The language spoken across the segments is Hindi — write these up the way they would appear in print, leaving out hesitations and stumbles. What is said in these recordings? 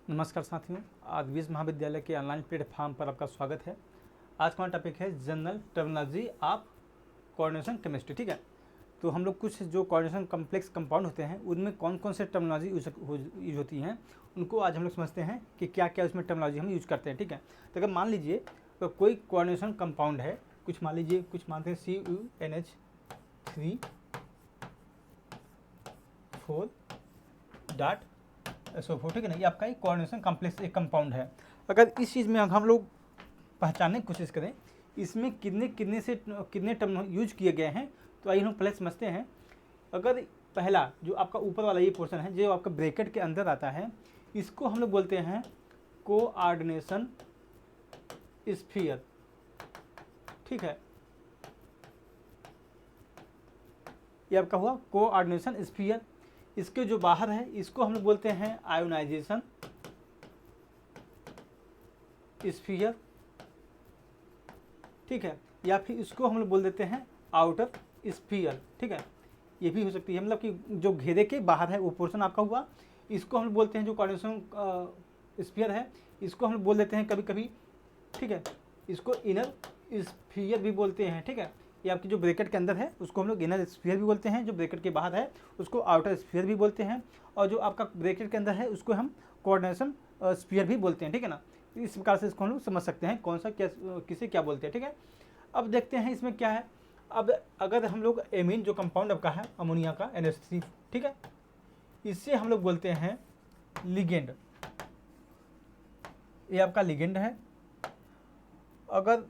नमस्कार साथियों, आज विश्व महाविद्यालय के ऑनलाइन प्लेटफॉर्म पर आपका स्वागत है। आज का टॉपिक है general terminology of coordination chemistry. ठीक है, तो हम लोग कुछ जो कोऑर्डिनेशन कम्प्लेक्स कंपाउंड होते हैं उनमें कौन कौन से टर्मिनोलॉजी यूज होती हैं उनको आज हम लोग समझते हैं कि क्या क्या उसमें टर्मिनोलॉजी हम यूज करते हैं। ठीक है, तो अगर मान लीजिए तो कोई कोऑर्डिनेशन कंपाउंड है, कुछ मान लीजिए, कुछ मानते हैं CuNH3 SO4, ठीक है ना, ये आपका एक कोऑर्डिनेशन कॉम्प्लेक्स एक कंपाउंड है। अगर इस चीज़ में हम लोग पहचानने की कोशिश करें इसमें कितने टर्म यूज किए गए हैं, तो आइए हम पहले समझते हैं। अगर पहला जो आपका ऊपर वाला ये पोर्शन है जो आपका ब्रैकेट के अंदर आता है, इसको हम लोग बोलते हैं कोऑर्डिनेशन स्फीयर। ठीक है, ये आपका हुआ कोऑर्डिनेशन स्फीयर। इसके जो बाहर है इसको हम लोग बोलते हैं आयोनाइजेशन स्फीयर। ठीक है, या फिर इसको हम लोग बोल देते हैं आउटर स्फीयर। ठीक है, ये भी हो सकती है, मतलब कि जो घेरे के बाहर है वो पोर्शन आपका हुआ, इसको हम लोग बोलते हैं जो कोऑर्डिनेशन स्फीयर है, इसको हम लोग बोल देते हैं कभी कभी। ठीक है, इसको इनर स्फीयर भी बोलते हैं। ठीक है, ये आपकी जो ब्रैकेट के अंदर है उसको हम लोग इनर स्फीयर भी बोलते हैं, जो ब्रैकेट के बाहर है उसको आउटर स्फीयर भी बोलते हैं, और जो आपका ब्रैकेट के अंदर है उसको हम कोऑर्डिनेशन स्फीयर भी बोलते हैं। ठीक है ना, इस प्रकार से इसको हम लोग समझ सकते हैं कौन सा क्या किसे क्या बोलते हैं। ठीक है, अब देखते हैं इसमें क्या है। अब अगर हम लोग एमीन जो कंपाउंड आपका है अमोनिया का NH3, ठीक है, इससे हम लोग बोलते हैं लिगेंड, ये आपका लिगेंड है। अगर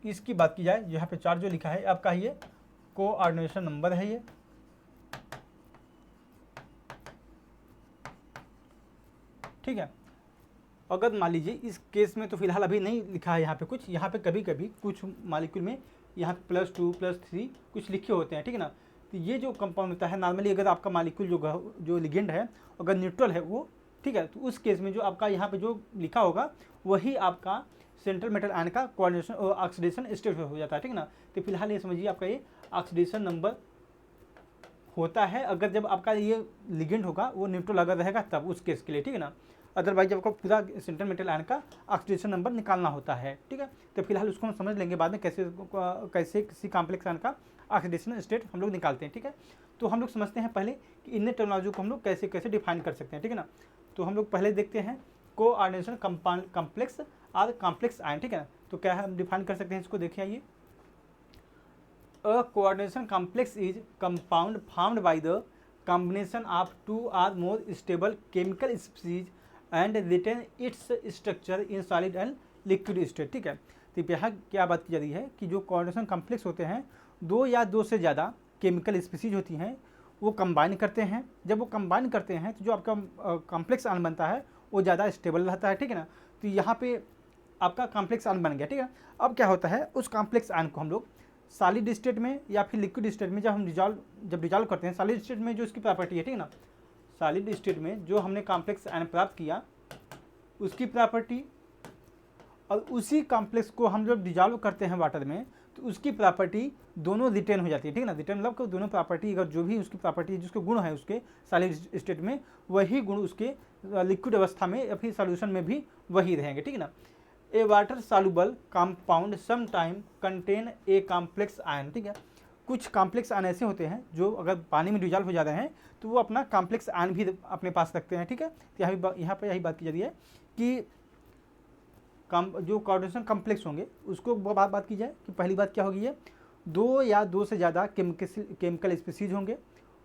इसकी बात की जाए, यहाँ पे 4 जो लिखा है आपका ये कोऑर्डिनेशन नंबर है ये। ठीक है, अगर मान लीजिए इस केस में तो फिलहाल अभी नहीं लिखा है यहाँ पे कुछ, यहाँ पे कभी कभी कुछ मालिक्यूल में यहाँ पे +2 +3 कुछ लिखे होते हैं। ठीक है ना, तो ये जो कंपाउंड होता है नॉर्मली अगर आपका मालिक्यूल जो लिगेंड है अगर न्यूट्रल है वो, ठीक है, तो उस केस में जो आपका यहाँ पे जो लिखा होगा वही आपका सेंट्रल मेटल आयन का कोऑर्डिनेशन और ऑक्सीडेशन स्टेट हो जाता है। ठीक है ना, तो फिलहाल ये समझिए आपका ये ऑक्सीडेशन नंबर होता है अगर जब आपका ये लिगेंड होगा वो न्यूट्रल अगर रहेगा तब उस केस के लिए। ठीक है ना, अदरवाइज जब आपको पूरा सेंट्रल मेटल आयन का ऑक्सीडेशन नंबर निकालना होता है। ठीक है, तो फिलहाल उसको हम समझ लेंगे बाद में कैसे किसी कॉम्प्लेक्स आयन का ऑक्सीडेशन स्टेट हम लोग निकालते हैं। ठीक है, तो हम लोग समझते हैं पहले कि इन टर्मिनोलॉजी को हम लोग कैसे कैसे डिफाइन कर सकते हैं। ठीक है ना, तो हम लोग पहले देखते हैं कोऑर्डिनेशन कॉम्प्लेक्स और कॉम्प्लेक्स आयन। ठीक है, तो क्या हम डिफाइन कर सकते हैं इसको, देखिए आइए। A coordination complex is compound formed by the combination of 2 or more stable chemical species and retain its structure in solid and liquid state। ठीक है, तो यहाँ क्या बात की जा रही है कि जो कोऑर्डिनेशन कॉम्प्लेक्स होते हैं 2 या 2 से ज़्यादा केमिकल स्पीसीज होती हैं वो कंबाइन करते हैं। जब वो कंबाइन करते हैं तो जो आपका कॉम्प्लेक्स आयन बनता है वो ज़्यादा स्टेबल रहता है। ठीक है ना, तो यहाँ पे आपका कॉम्प्लेक्स आयन बन गया। ठीक है, अब क्या होता है उस कॉम्प्लेक्स आयन को हम लोग सॉलिड स्टेट में या फिर लिक्विड स्टेट में जब हम डिजॉल्व करते हैं, सॉलिड स्टेट में जो इसकी प्रॉपर्टी है, ठीक है ना, सॉलिड स्टेट में जो हमने कॉम्प्लेक्स आयन प्राप्त किया उसकी प्रॉपर्टी, और उसी कॉम्प्लेक्स को हम जब डिजॉल्व करते हैं वाटर में तो उसकी प्रॉपर्टी दोनों रिटेन हो जाती है। ठीक है ना, रिटेन मतलब कि दोनों प्रॉपर्टी अगर जो भी उसकी प्रॉपर्टी जिसके गुण है उसके सॉलिड स्टेट में वही गुण उसके लिक्विड अवस्था में या फिर सॉल्यूशन में भी वही रहेंगे। ठीक है ना, a water soluble compound some time contain a complex ion. ठीक है, कुछ कॉम्प्लेक्स आयन ऐसे होते हैं जो अगर पानी में डिजॉल्व हो जाते हैं तो वो अपना कॉम्प्लेक्स आयन भी अपने पास रखते हैं। ठीक है, तो यहाँ पर यही बात की जा रही है कि जो कोऑर्डिनेशन कॉम्प्लेक्स होंगे उसको बात की जाए कि पहली बात क्या होगी, ये 2 या 2 से ज़्यादा केमिकल स्पीसीज होंगे,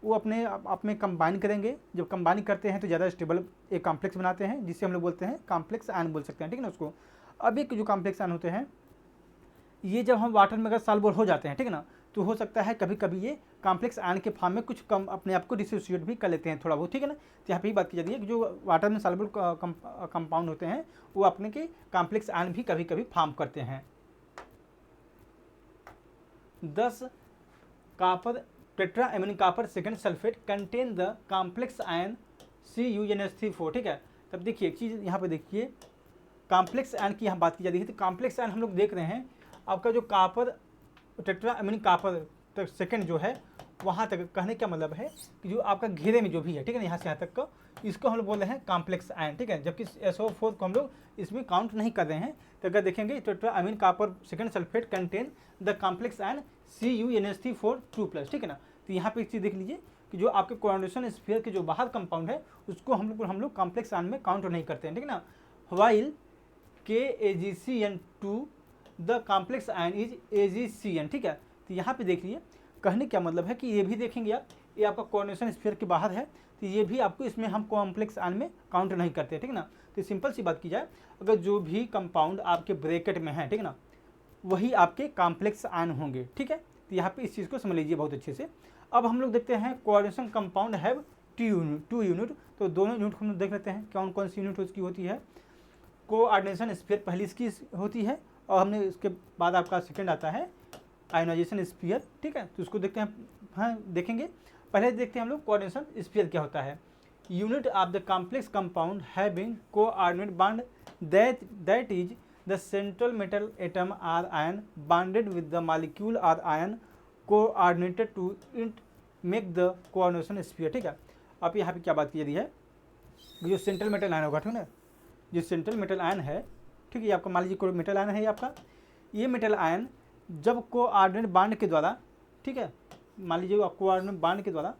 वो अपने आप में कंबाइन करेंगे। जब कंबाइन करते हैं तो ज़्यादा स्टेबल एक कॉम्प्लेक्स बनाते हैं जिससे हम लोग बोलते हैं कॉम्प्लेक्स आयन बोल सकते हैं। ठीक है ना, उसको अब एक जो कॉम्प्लेक्स आयन होते हैं ये जब हम वाटर में अगर सॉल्युबल हो जाते हैं, ठीक है ना, तो हो सकता है कभी कभी ये कॉम्प्लेक्स आयन के फॉर्म में कुछ कम अपने आप को डिसोसिएट भी कर लेते हैं थोड़ा बहुत। ठीक है ना, तो यहाँ पे ही बात की जाती है कि जो वाटर में सॉल्युबल कंपाउंड होते हैं वो अपने के कॉम्प्लेक्स आयन भी कभी कभी फॉर्म करते हैं। 10 copper tetraammino copper second sulphate contain the complex ion CuNH3 4। ठीक है, तब देखिए एक चीज़ यहाँ पे देखिए, कॉम्प्लेक्स आयन की यहाँ बात की जा रही है, तो कॉम्प्लेक्स आयन हम लोग देख रहे हैं आपका जो कॉपर टेट्राएमिनो कॉपर सेकेंड जो है वहाँ तक कहने का मतलब है कि जो आपका घेरे में जो भी है, ठीक है ना, यहाँ से यहाँ तक का, इसको हम लोग बोल रहे हैं कॉम्प्लेक्स आयन, ठीक है। जबकि SO4 को हम लोग इसमें काउंट नहीं कर रहे हैं। तो अगर देखेंगे tetraammine copper second sulphate contain the complex ion CuNH3 2+, ठीक है ना। तो यहाँ पे एक चीज़ देख लीजिए कि जो आपके कोऑर्डिनेशन स्फीयर के जो बाहर कंपाउंड है उसको हम लोग कॉम्प्लेक्स आयन में काउंट नहीं करते हैं, ठीक है ना। While KAgCN2 the complex ion is AgCN, ठीक है। तो यहाँ पे देख लीजिए कहने क्या मतलब है कि ये भी देखेंगे आप, ये आपका कोऑर्डिनेशन स्फीयर के बाहर है, तो ये भी आपको इसमें हम कॉम्प्लेक्स आयन में काउंट नहीं करते, ठीक है ना। तो सिंपल सी बात की जाए, अगर जो भी कंपाउंड आपके ब्रैकेट में है, ठीक है ना, वही आपके कॉम्प्लेक्स आयन होंगे, ठीक है। तो यहाँ पे इस चीज़ को समझ लीजिए बहुत अच्छे से। अब हम लोग देखते हैं कोऑर्डिनेशन कंपाउंड हैव 2 यूनिट, तो दोनों यूनिट हम लोग देख लेते हैं कौन कौन सी यूनिट उसकी होती है। कोऑर्डिनेशन स्फीयर पहली इसकी होती है, और हमने इसके बाद आपका सेकंड आता है आयोनाइजेशन स्फीयर, ठीक है। तो उसको देखते हैं, हाँ देखेंगे। पहले देखते हैं हम लोग कोऑर्डिनेशन स्फीयर क्या होता है। Unit of the complex compound having coordinate bond that is the central metal atom or ion bonded with the molecule or ion coordinated to it make the coordination sphere, ठीक है। अब यहाँ पे क्या बात की जा रही है, जो सेंट्रल मेटल आयन होगा, ठीक है ना, जो सेंट्रल मेटल आयन है, ठीक है, ये आपका मान लीजिए कोई मेटल आयन है, ये आपका ये मेटल आयन जब कोऑर्डिनेट बॉन्ड के द्वारा, ठीक है, मान लीजिए कोऑर्डिनेट बॉन्ड के द्वारा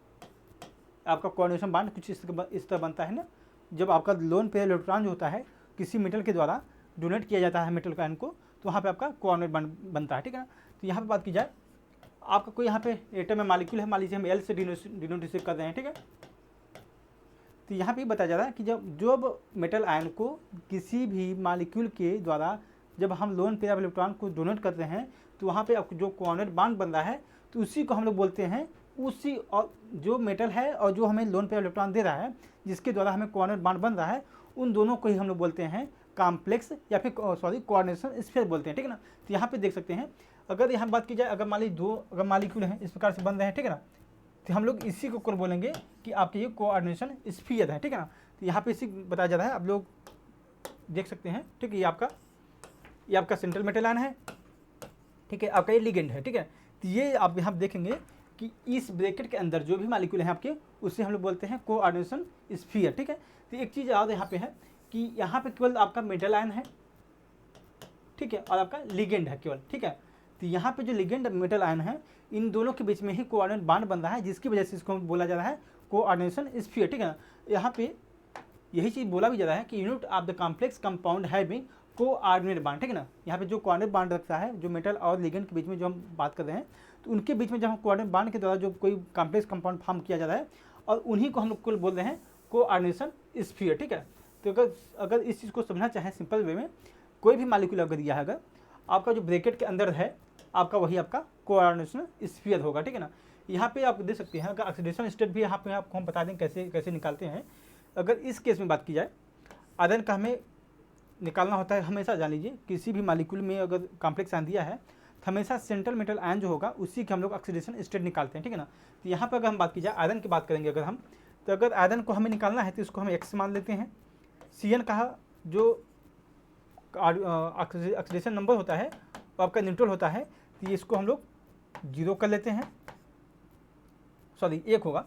आपका कोऑर्डिनेशन बॉन्ड कुछ इस तरह बनता है ना, जब आपका लोन पेयर इलेक्ट्रॉन जो होता है किसी मेटल के द्वारा डोनेट किया जाता है मेटल आयन को, तो वहाँ पे आपका कोऑर्डिनेट बॉन्ड बनता है, ठीक है ना। तो यहाँ पे बात की जाए, आपका कोई यहाँ पे एटम में मॉलिक्यूल है, मान लीजिए हम L से डिनोट कर रहे हैं, ठीक है। तो यहाँ पे बताया जा रहा है कि जब मेटल आयन को किसी भी मॉलिक्यूल के द्वारा जब हम लोन पेयर ऑफ इलेक्ट्रॉन को डोनेट करते हैं, तो वहाँ पे आपको जो कोऑर्डिनेट बॉन्ड बन रहा है, तो उसी को हम लोग बोलते हैं, उसी और जो मेटल है और जो हमें लोन पेयर इलेक्ट्रॉन दे रहा है, जिसके द्वारा हमें कोऑर्डिनेट बॉन्ड बन रहा है, उन दोनों को ही हम लोग बोलते हैं कॉम्प्लेक्स या फिर कोऑर्डिनेशन स्फीयर बोलते हैं, ठीक है ना। तो यहाँ पे देख सकते हैं, अगर यहाँ बात की जाए, अगर मान लीजिए दो अगर मॉलिक्यूल हैं इस प्रकार से बन रहे हैं, ठीक है ना, तो हम लोग इसी को बोलेंगे कि आपके ये कोऑर्डिनेशन स्फीयर है, ठीक है ना। तो यहाँ पे इसी बताया जा रहा है, आप लोग देख सकते हैं, ठीक है। ये आपका सेंट्रल मेटल आयन है, ठीक है, आपका ये लिगेंड है, ठीक है। तो ये आप यहाँ देखेंगे कि इस ब्रैकेट के अंदर जो भी मॉलिक्यूल हैं आपके, उसे हम लोग बोलते हैं कोऑर्डिनेशन स्फीयर, ठीक है। तो एक चीज़ याद यहाँ पे है कि यहाँ पे केवल आपका मेटल आयन है, ठीक है, और आपका लिगेंड है केवल, ठीक है। तो यहाँ पे जो लिगेंड मेटल आयन है, इन दोनों के बीच में ही कोऑर्डिनेट बॉन्ड बन रहा है, जिसकी वजह से इसको बोला जा रहा है कोऑर्डिनेशन स्फीयर, ठीक है ना। यहाँ पे यही चीज़ बोला भी जा रहा है कि unit of the complex compound having coordinate bond, ठीक है ना। यहाँ पे जो कोऑर्डिनेट बॉन्ड रखता है, जो मेटल और लिगेंड के बीच में जो हम बात कर रहे हैं, तो उनके बीच में जब हम कोऑर्डिनेट बॉन्ड के द्वारा जो कोई कॉम्प्लेक्स कंपाउंड फॉर्म किया जा रहा है, और उन्हीं को हम लोग कुल बोल रहे हैं कोऑर्डिनेशन स्फीयर, ठीक है। तो अगर इस चीज़ को समझना चाहें सिंपल वे में, कोई भी मॉलिक्यूल अगर दिया है, अगर आपका जो ब्रैकेट के अंदर है आपका, वही आपका कोऑर्डिनेशन स्फीयर होगा, ठीक है ना। यहाँ पे आप देख सकते हैं, अगर ऑक्सीडेशन स्टेट भी यहाँ पे आपको हम बता दें कैसे कैसे निकालते हैं। अगर इस केस में बात की जाए, आयरन का हमें निकालना होता है, हमेशा जान लीजिए किसी भी मॉलिक्यूल में अगर कॉम्प्लेक्स आयन दिया है, तो हमेशा सेंट्रल मेटल आयन जो होगा उसी के हम लोग ऑक्सीडेशन स्टेट निकालते हैं, ठीक है ना। तो यहाँ पर अगर हम बात की जाए आयरन की बात करेंगे अगर हम, तो अगर आयरन को हमें निकालना है तो इसको हम X मान लेते हैं। Cn का जो ऑक्सीडेशन नंबर होता है वो आपका न्यूट्रल होता है, तो इसको हम लोग 0 कर लेते हैं, सॉरी 1 होगा।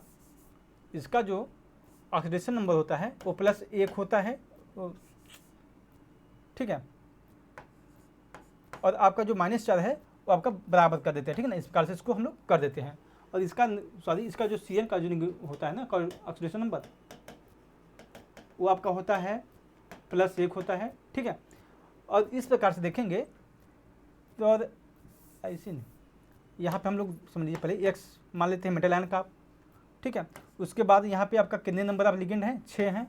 इसका जो ऑक्सीडेशन नंबर होता है वो +1 होता है, ठीक है। और आपका जो -4 है वो आपका बराबर कर देते हैं, ठीक है ना। इस प्रकार से इसको हम लोग कर देते हैं। और इसका इसका जो Cn का जो होता है ना ऑक्सीडेशन नंबर, वो आपका होता है +1 होता है, ठीक है। और इस प्रकार से देखेंगे तो, और ऐसे नहीं, यहाँ पे हम लोग समझ लीजिए पहले X मान लेते हैं मेटल आयन का, ठीक है। उसके बाद यहाँ पे आपका कितने नंबर ऑफ लिगेंड हैं, 6 हैं।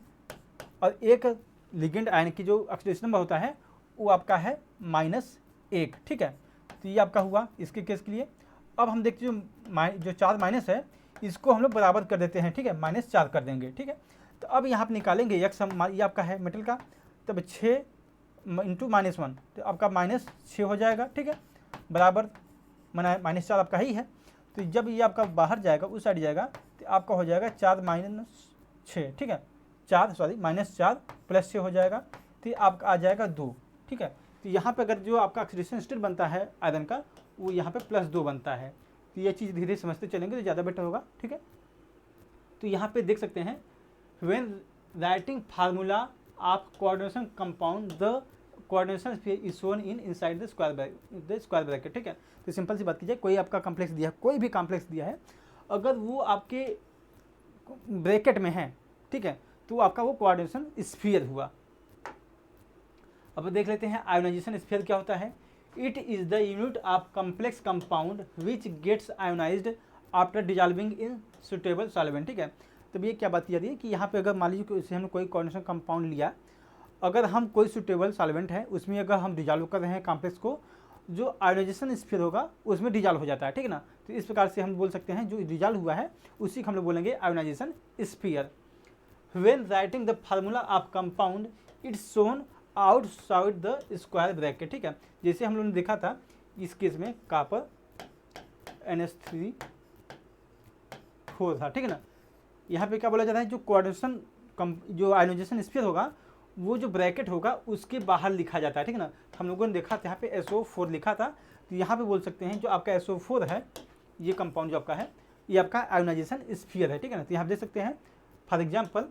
और एक लिगेंड आयन की जो ऑक्सीडेशन नंबर होता है वो आपका है -1, ठीक है। तो ये आपका हुआ इसके केस के लिए। अब हम देखते हैं जो 4 माइनस है, इसको हम लोग बराबर कर देते हैं, ठीक है, -4 कर देंगे, ठीक है। तो अब यहाँ पे निकालेंगे X, ये आपका है मेटल का, तब 6 × -1, तो आपका -6 हो जाएगा, ठीक है, बराबर -4 आपका ही है। तो जब ये आपका बाहर जाएगा, उस साइड जाएगा, तो आपका हो जाएगा 4 - 6, ठीक है, -4 + 6 हो जाएगा, तो आपका आ जाएगा 2, ठीक है। तो यहाँ पे अगर जो आपका ऑक्सीडेशन स्टेट बनता है आयरन का, वो यहाँ पे +2 बनता है। तो ये चीज़ धीरे धीरे समझते चलेंगे तो ज़्यादा बेटर होगा, ठीक है। तो यहाँ पे देख सकते हैं when writing formula of coordination compound the coordination is shown in inside the square bracket, ठीक है। तो सिंपल सी बात कीजिए, कोई आपका कॉम्प्लेक्स दिया है, कोई भी कॉम्प्लेक्स दिया है, अगर वो आपके ब्रैकेट में है, ठीक है, तो आपका वो कोऑर्डिनेशन स्फीयर हुआ। अब देख लेते हैं आयोनाइजेशन स्फीयर क्या होता है। It is the unit of complex compound which gets ionized after dissolving in suitable solvent, ठीक है। तब ये क्या बात की जा रही है कि यहाँ पे अगर मान लीजिए कि इसे हमने कोई कोऑर्डिनेशन कंपाउंड लिया, अगर हम कोई सुटेबल सॉल्वेंट है उसमें अगर हम डिजॉल्व कर रहे हैं कॉम्प्लेक्स को, जो आयोनाइजेशन स्फीयर होगा उसमें डिजॉल्व हो जाता है, ठीक है ना। तो इस प्रकार से हम बोल सकते हैं जो डिजॉल्व हुआ है उसी को हम लोग बोलेंगे ionization sphere. When writing the formula of compound it's shown outside the square bracket, ठीक है। जैसे हम लोगों ने देखा था इस केस में कॉपर NH3 था, ठीक है ना। यहाँ पे क्या बोला जाता है, जो कोऑर्डिनेशन जो आयोनाइजेशन स्फीयर होगा वो जो ब्रैकेट होगा उसके बाहर लिखा जाता है, ठीक है ना। हम लोगों ने देखा था यहाँ पे SO4 लिखा था, तो यहाँ पे बोल सकते हैं जो आपका SO4 है, ये कंपाउंड जो आपका है, ये आपका आयोनाइजेशन स्फीयर है, ठीक है ना। तो यहाँ देख सकते हैं फॉर एग्जाम्पल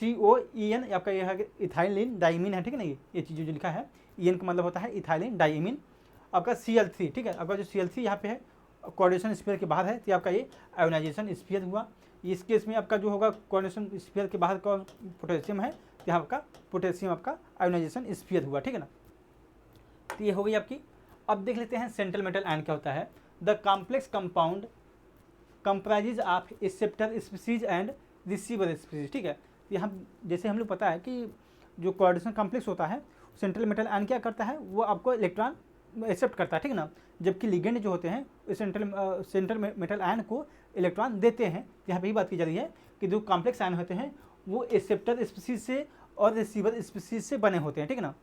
COEN आपका यह है इथाइलिन डाइमीन है, ठीक है ना। ये चीज़ जो लिखा है EN का मतलब होता है इथाइलिन डाइमीन। आपका Cl3, ठीक है, आपका जो Cl3 यहाँ पे है कोऑर्डिनेशन स्फीयर के बाहर है, तो आपका ये आयोनाइजेशन स्फीयर हुआ। इस केस में आपका जो होगा कोऑर्डिनेशन स्फीयर के बाहर कौन पोटेशियम है, तो यहाँ आपका पोटेशियम आपका आयोनाइजेशन स्फीयर हुआ, ठीक है ना। तो ये हो गई आपकी। अब देख लेते हैं सेंट्रल मेटल आयन क्या होता है। The complex compound comprises of acceptor species and receiver species, ठीक है। यहाँ जैसे हम लोग पता है कि जो कोऑर्डिनेशन कॉम्प्लेक्स होता है सेंट्रल मेटल आयन क्या करता है, वो आपको इलेक्ट्रॉन एक्सेप्ट करता है, ठीक है ना। जबकि लिगेंड जो होते हैं सेंट्रल मेटल आयन को इलेक्ट्रॉन देते हैं। यहाँ पे ही बात की जा रही है कि जो कॉम्प्लेक्स आयन होते हैं वो एक्सेप्टर स्पीसीज से और रिसीवर स्पीसीज से बने होते हैं, ठीक है ना।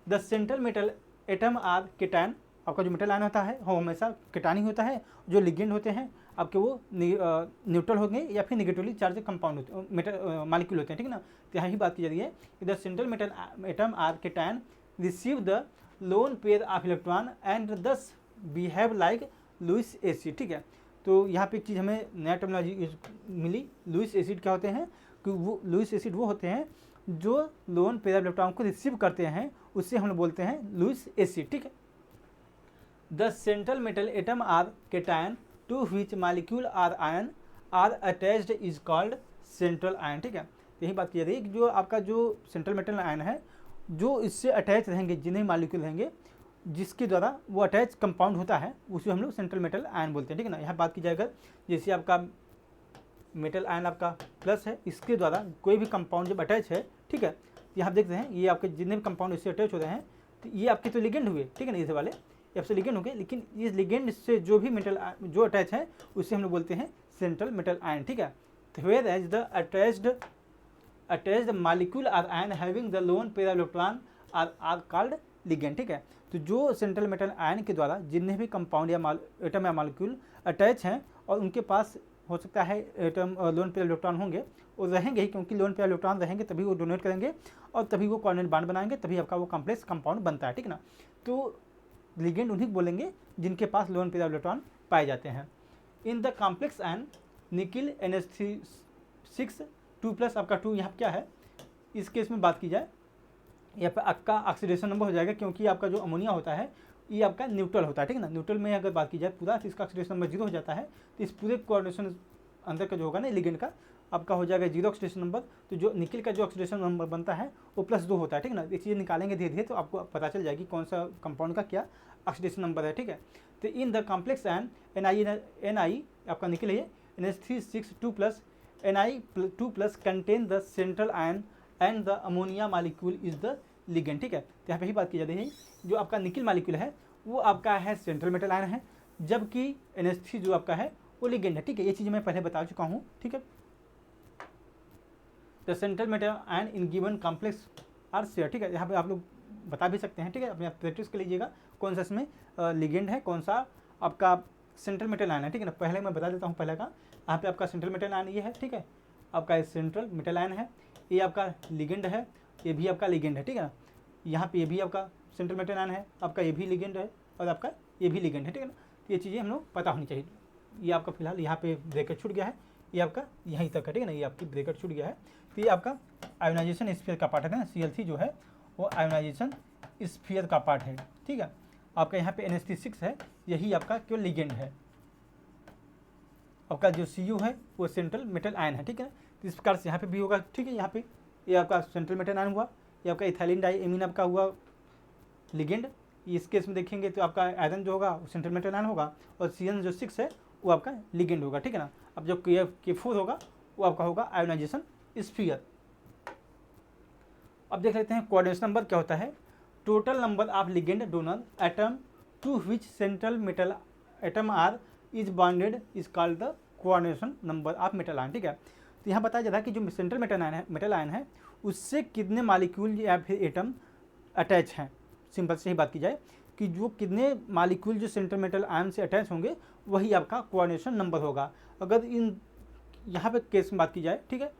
The central metal atom or cation, आपका जो मेटल आयन होता है वो हमेशा केटायन ही होता है। जो लिगेंड होते हैं आपके वो न्यूट्रल होंगे या फिर निगेटिवली चार्ज कंपाउंड होते मेटल मालिक्यूल होते हैं, ठीक है ना। तो यहाँ ही बात की जा रही है कि the central metal atom or cation receive the lone pair of electron and thus behave like Lewis acid, ठीक है। तो यहाँ पे एक चीज़ हमें नया टर्मिनोलॉजी मिली। लुईस एसिड क्या होते हैं कि वो लुईस एसिड वो होते हैं जो लोन पेयर ऑफ इलेक्ट्रॉन को रिसीव करते हैं, उससे हम लोग बोलते हैं लुईस एसिड, ठीक है। The central metal atom or cation to which molecule or ion are attached is called central ion, ठीक है। यही बात की जा रही है कि जो आपका जो सेंट्रल मेटल आयन है जो इससे अटैच रहेंगे, जिन्हें मॉलिक्यूल रहेंगे जिसके द्वारा वो अटैच कंपाउंड होता है उसे हम लोग सेंट्रल मेटल आयन बोलते हैं, ठीक है ना। यहाँ बात की जाएगा जैसे आपका मेटल आयन आपका प्लस है, इसके द्वारा कोई भी कंपाउंड जब अटैच है, ठीक है, तो यहाँ देख रहे हैं ये आपके जितने भी कंपाउंड इससे अटैच हो रहे हैं तो ये आपके तो लिगेंड हुए, ठीक है ना, इस वाले ये आपसे लिगेंड हो गए। लेकिन ये लिगेंड से जो भी मेटल जो अटैच है उसे हम लोग बोलते हैं सेंट्रल मेटल आयन, ठीक है। Whereas the attached molecule or ion having the lone pair electron are called ligand, ठीक है। तो जो सेंट्रल मेटल आयन के द्वारा जितने भी कंपाउंड या एटम या मॉलिक्यूल अटैच हैं और उनके पास हो सकता है एटम लोन पेयर इलेक्ट्रॉन होंगे, वो रहेंगे ही, क्योंकि लोन पेयर इलेक्ट्रॉन रहेंगे तभी वो डोनेट करेंगे और तभी वो कोऑर्डिनेट बॉन्ड बनाएंगे, तभी आपका वो कॉम्प्लेक्स कंपाउंड बनता है, ठीक है ना। तो लिगेंड उन्हीं बोलेंगे जिनके पास लोन पेयर इलेक्ट्रॉन पाए जाते हैं। In the complex ion nickel NH3 2+ आपका 2 यहाँ क्या है, इस केस में बात की जाए यहाँ पे आपका ऑक्सीडेशन नंबर हो जाएगा, क्योंकि आपका जो अमोनिया होता है ये आपका न्यूट्रल होता है, ठीक है ना। न्यूट्रल में अगर बात की जाए पूरा तो इसका ऑक्सीडेशन नंबर 0 हो जाता है। तो इस पूरे कोऑर्डिनेशन अंदर का जो होगा ना लिगेंड का आपका हो जाएगा 0 ऑक्सीडेशन नंबर। तो जो निकिल का जो ऑक्सीडेशन नंबर बनता है वो +2 होता है, ठीक है ना। ये चीज़ें निकालेंगे धीरे धीरे तो आपको पता चल जाएगी कौन सा कंपाउंड का क्या ऑक्सीडेशन नंबर है, ठीक है। तो इन द कॉम्प्लेक्स आयन Ni आपका निकिल है NH3 2+ Ni2+ contain the central ion and the ammonia molecule is the ligand, ठीक है। तो यहाँ पे ही बात की जाती है जो आपका निकिल मालिक्यूल है वो आपका है सेंट्रल मेटल आयन है, जबकि NH3 जो आपका है वो लिगेंड है, ठीक है। ये चीज़ मैं पहले बता चुका हूँ, ठीक है। The central metal ion in given complex are share, ठीक है। यहाँ पे आप लोग बता भी सकते हैं, ठीक है, अपने प्रैक्टिस कर लीजिएगा कौन सा इसमें लिगेंड है, कौन सा आपका सेंट्रल मेटल आयन है, ठीक है ना। पहले मैं बता देता हूँ पहले का, यहाँ पे आपका सेंट्रल मेटल आयन ये है, ठीक है, आपका सेंट्रल मेटल आयन है, ये आपका लिगेंड है, ये भी आपका लिगेंड है, ठीक है ना। यहाँ पे ये भी आपका सेंट्रल मेटल आयन है, आपका ये भी लिगेंड है और आपका ये भी लिगेंड है, ठीक है ना। ये चीज़ें हम लोग पता होनी चाहिए। ये आपका फिलहाल यहाँ पे ब्रैकेट छूट गया है, ये आपका यहीं तक है, ठीक है ना, ये आपकी ब्रैकेट छूट गया है। तो ये आपका आयोनाइजेशन स्फीयर का पार्ट है ना, Cl3 जो है वो आयोनाइजेशन स्फीयर का पार्ट है, ठीक है। आपका यहाँ पे NH3 है, यही आपका केवल लिगेंड है। आपका जो Cu है वो सेंट्रल मेटल आयन है, ठीक है। तो इस प्रकार से यहाँ पे भी होगा, ठीक है। यहाँ पे ये आपका सेंट्रल मेटल आयन हुआ, ये आपका इथाइलिन डाइएमीन आपका हुआ लिगेंड। इस केस में देखेंगे तो आपका आयरन जो होगा वो सेंट्रल मेटल आयन होगा, और Cn जो 6 है वो आपका लिगेंड होगा, ठीक है ना। अब जो K4 होगा वो आपका होगा आयोनाइजेशन स्फीयर। अब देख लेते हैं कोऑर्डिनेशन नंबर क्या होता है। Total number of ligand donor atom to which central metal atom are is bonded is called the coordination number of metal ion, ठीक है। तो यहाँ बताया जा रहा है कि जो सेंट्रल मेटल आयन है उससे कितने मालिक्यूल या फिर एटम अटैच हैं। सिंपल से ही बात की जाए कि जो कितने मालिक्यूल जो सेंट्रल मेटल आयन से अटैच होंगे वही आपका कोऑर्डिनेशन नंबर होगा। अगर इन यहाँ पे केस में बात की जाए, ठीक है,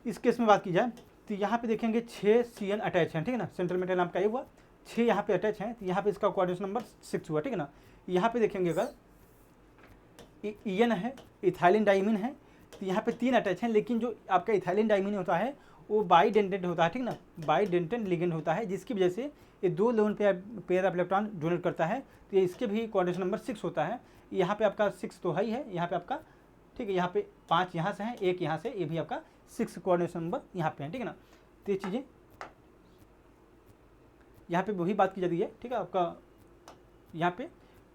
इस केस में बात की जाए तो यहाँ पे देखेंगे 6 Cn अटैच हैं, ठीक है ना। सेंट्रल मेटल आपका ये हुआ, 6 यहाँ पे अटैच हैं, तो यहाँ पे इसका कोऑर्डिनेशन नंबर 6 हुआ, ठीक है ना। यहाँ पे देखेंगे अगर En है, इथाइलिन डाइमीन है, तो यहाँ पे 3 अटैच हैं, लेकिन जो आपका इथाइलिन डाइमीन होता है वो बाइडेंटेंट होता है, ठीक ना, बाइडेंटेंट लिगेंड होता है, जिसकी वजह से ये 2 loan pair of electron donate करता है, तो ये इसके भी कोऑर्डिनेशन नंबर 6 होता है। यहाँ पे आपका 6 तो है ही है, यहाँ पे आपका, ठीक है, यहाँ पे 5 यहाँ से है, 1 यहाँ से, ये भी आपका 6 कोऑर्डिनेशन नंबर यहाँ पे है, ठीक है ना। तो ये चीज़ें यहाँ पे वही बात की जाती है, ठीक है। आपका यहाँ पे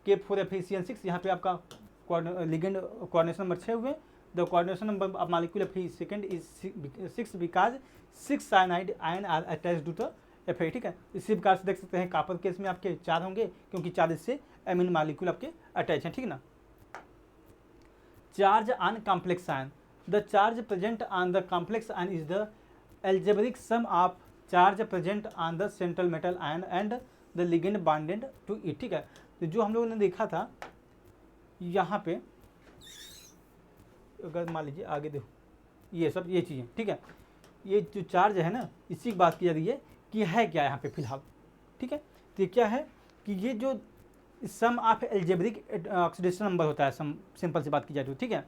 K4Fe6, यहाँ पे आपका लिगेंड कोऑर्डिनेशन नंबर 6 हुए। The coordination number of molecule Fe2 is 6 because 6 cyanide ion are attached to the Fe, ठीक है। इसी प्रकार से देख सकते हैं कॉपर केस में आपके 4 होंगे, क्योंकि 4 इससे एमिन मॉलिक्यूल आपके अटैच हैं, ठीक है ना। Charge on complex ion, the charge present on the complex ion is the algebraic sum of charge present on the central metal ion and the ligand bonded to it, ठीक है। तो जो हम लोगों ने देखा था यहाँ पे, अगर मान लीजिए आगे देखो ये सब ये चीज़ें, ठीक है, ये जो चार्ज है ना इसी की बात की जा रही है कि है क्या यहाँ पे फिलहाल, ठीक है। तो ये क्या है कि ये जो सम ऑफ एल्जेब्रिक ऑक्सीडेशन नंबर होता है, सिंपल सी बात की जाए तो, ठीक है।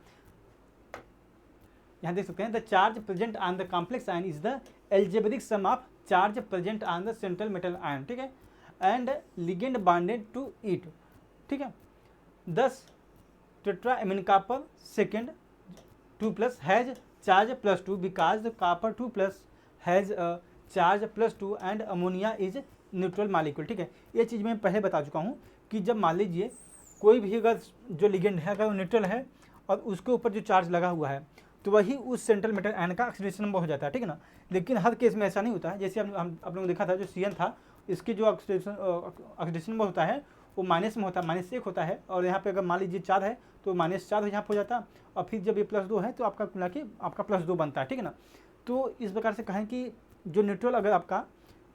यहाँ देख सकते हैं the charge present on the complex ion is the algebraic sum of charge present on the central metal ion, ठीक है, and ligand bonded to it, ठीक है। 10 tetraammine copper second 2+ has charge +2 because the copper 2+ has charge +2 and ammonia is neutral molecule, ठीक है। ये चीज़ मैं पहले बता चुका हूँ कि जब मान लीजिए कोई भी अगर जो लिगेंड है अगर वो न्यूट्रल है और उसके ऊपर जो चार्ज लगा हुआ है तो वही उस सेंट्रल मेटल आयन का ऑक्सीडेशन नंबर हो जाता है, ठीक है ना। लेकिन हर केस में ऐसा नहीं होता है। जैसे हम आप लोगों ने देखा था जो Cn था, इसके जो ऑक्सीडेशन नंबर होता है वो माइनस में होता है, -1 होता है। और यहाँ पे अगर मान लीजिए 4 है तो -4 यहाँ पर हो जाता, और फिर जब ये +2 है तो आपका मिला के आपका +2 बनता है, ठीक है ना। तो इस प्रकार से कहें कि जो न्यूट्रल अगर आपका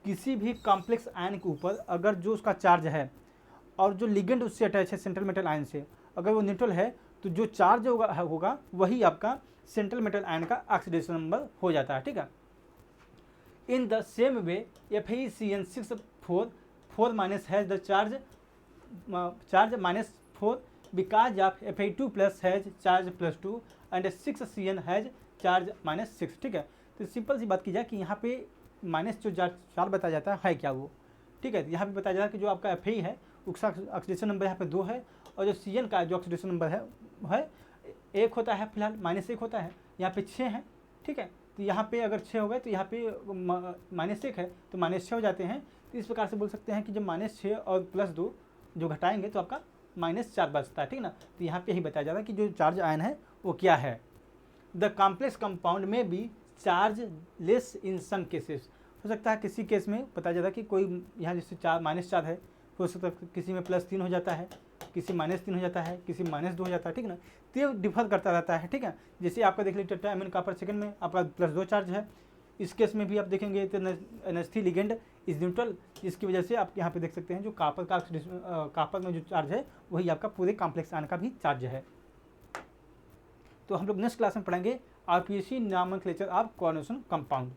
किसी भी कॉम्प्लेक्स आयन के ऊपर अगर जो उसका चार्ज है और जो लिगेंड उससे अटैच है सेंट्रल मेटल आयन से, अगर वो न्यूट्रल है तो जो चार्ज होगा वही आपका सेंट्रल मेटल आयन का ऑक्सीडेशन नंबर हो जाता है, ठीक है। In the same way FeCN6 4 has the charge -4 because of Fe2+ has charge +2 and 6 Cn has charge -6, ठीक है। तो सिंपल सी बात की जाए कि यहाँ पे माइनस जो चार्ज बताया जाता है क्या वो, ठीक है। यहाँ पे बताया जाता है कि जो आपका Fe है उसका ऑक्सीडेशन नंबर यहाँ पे 2 है, और जो Cn का जो ऑक्सीडेशन नंबर है 1 होता है, फिलहाल -1 होता है। यहाँ पे 6 है, ठीक है। तो यहाँ पे अगर 6 हो गए तो यहाँ पे -1 है तो -6 हो जाते हैं। तो इस प्रकार से बोल सकते हैं कि जब -6 और +2 जो घटाएंगे तो आपका -4 बचता है, ठीक है ना। तो यहाँ पे यही बताया जा रहा है कि जो चार्ज आयन है वो क्या है। द कॉम्प्लेक्स कंपाउंड में भी charge less in some cases, हो सकता है किसी केस में बताया जाता है कि कोई यहाँ जैसे -4 है, हो सकता है किसी में +3 हो जाता है, किसी -3 हो जाता है, किसी -2 हो जाता है, ठीक है ना। तो ये डिफर करता रहता है, ठीक है। जैसे आपका देख लीजिए टेट्राएमिन कॉपर सेकंड में आपका +2 चार्ज है, इस केस में भी आप देखेंगे तो NH3 लिगेंड इज न्यूट्रल, जिसकी वजह से आप यहाँ पे देख सकते हैं जो कॉपर में जो चार्ज है वही आपका पूरे कॉम्प्लेक्स आयन का भी चार्ज है। तो हम लोग नेक्स्ट क्लास में पढ़ेंगे RPC nomenclature of coordination compound.